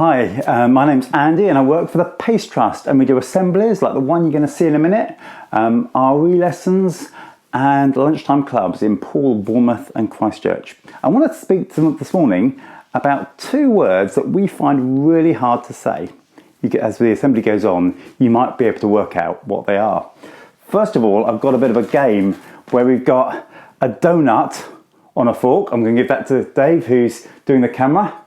Hi, my name's Andy and I work for the Pace Trust, and we do assemblies like the one you're going to see in a minute, RE lessons and lunchtime clubs in Poole, Bournemouth and Christchurch. I want to speak to them this morning about two words that we find really hard to say. As the assembly goes on, you might be able to work out what they are. First of all, I've got a bit of a game where we've got a donut on a fork. I'm going to give that to Dave, who's doing the camera.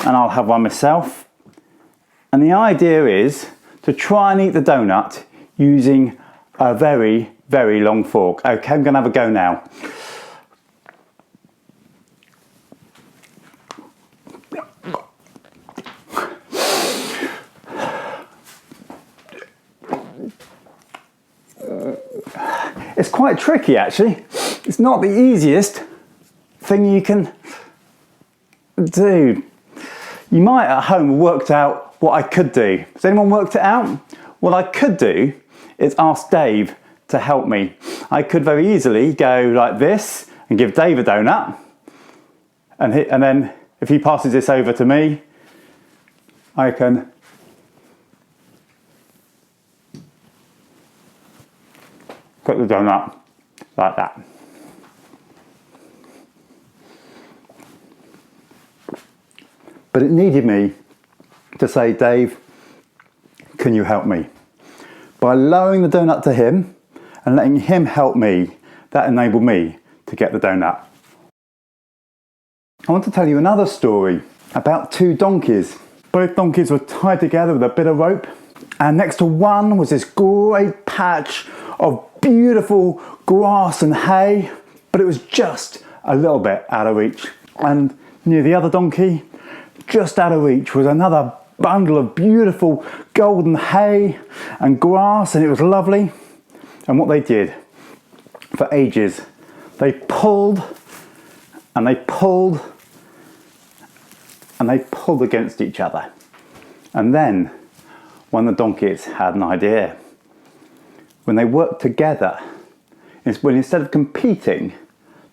And I'll have one myself. And the idea is to try and eat the donut using a very, very long fork. Okay, I'm going to have a go now. It's quite tricky actually. It's not the easiest thing you can do. You might at home have worked out what I could do. Has anyone worked it out? What I could do is ask Dave to help me. I could very easily go like this and give Dave a donut, and then if he passes this over to me, I can put the donut like that. But it needed me to say, Dave, can you help me? By lowering the donut to him and letting him help me, that enabled me to get the donut. I want to tell you another story about two donkeys. Both donkeys were tied together with a bit of rope, and next to one was this great patch of beautiful grass and hay, but it was just a little bit out of reach. And near the other donkey, just out of reach, was another bundle of beautiful golden hay and grass, and it was lovely. And what they did for ages, they pulled and they pulled and they pulled against each other. And then one of the donkeys had an idea. When they worked together, when instead of competing,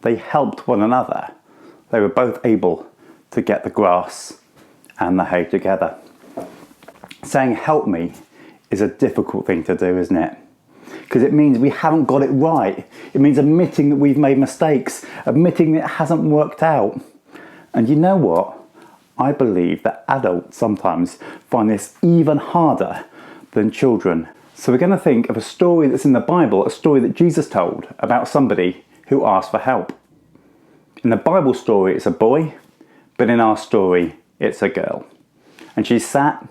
they helped one another, they were both able to get the grass and the hay together. Saying help me is a difficult thing to do, isn't it? Because it means we haven't got it right. It means admitting that we've made mistakes, admitting that it hasn't worked out. And you know what? I believe that adults sometimes find this even harder than children. So we're going to think of a story that's in the Bible, a story that Jesus told about somebody who asked for help. In the Bible story, it's a boy, but in our story, it's a girl. And she sat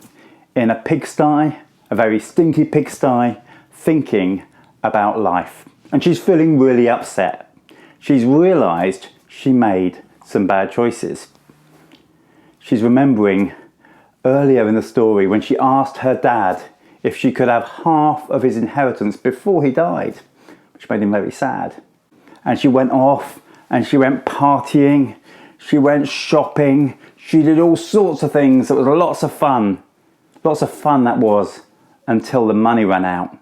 in a pigsty, a very stinky pigsty, thinking about life. And she's feeling really upset. She's realised she made some bad choices. She's remembering earlier in the story when she asked her dad if she could have half of his inheritance before he died, which made him very sad. And she went off and she went partying, she went shopping, she did all sorts of things. It was lots of fun that was, until the money ran out.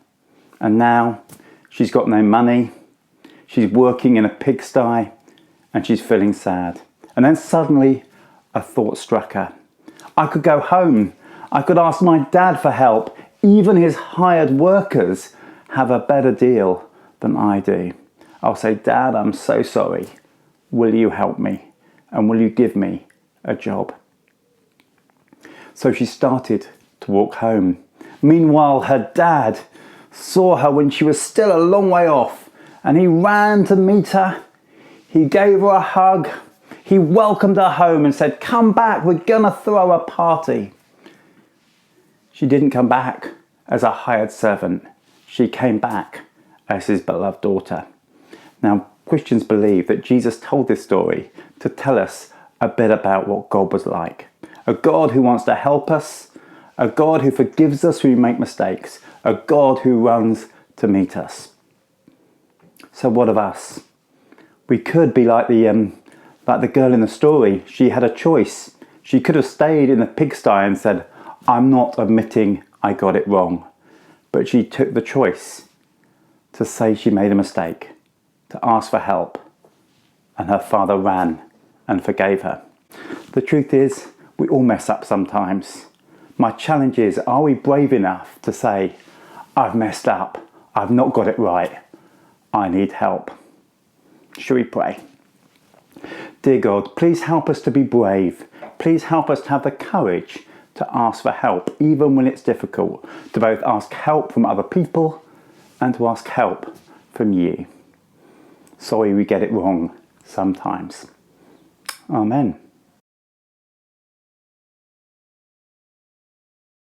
And now she's got no money, she's working in a pigsty and she's feeling sad. And then suddenly a thought struck her. I could go home, I could ask my dad for help. Even his hired workers have a better deal than I do. I'll say, Dad, I'm so sorry. Will you help me? And will you give me a job? So she started to walk home. Meanwhile, her dad saw her when she was still a long way off, and he ran to meet her. He gave her a hug. He welcomed her home and said, come back, we're gonna throw a party. She didn't come back as a hired servant. She came back as his beloved daughter. Now, Christians believe that Jesus told this story to tell us a bit about what God was like. A God who wants to help us, a God who forgives us when we make mistakes, a God who runs to meet us. So what of us? We could be like the girl in the story. She had a choice. She could have stayed in the pigsty and said, I'm not admitting I got it wrong. But she took the choice to say she made a mistake, to ask for help, and her father ran and forgave her. The truth is, we all mess up sometimes. My challenge is, are we brave enough to say, I've messed up, I've not got it right, I need help? Shall we pray? Dear God, please help us to be brave. Please help us to have the courage to ask for help, even when it's difficult, to both ask help from other people and to ask help from you. Sorry we get it wrong sometimes. Amen.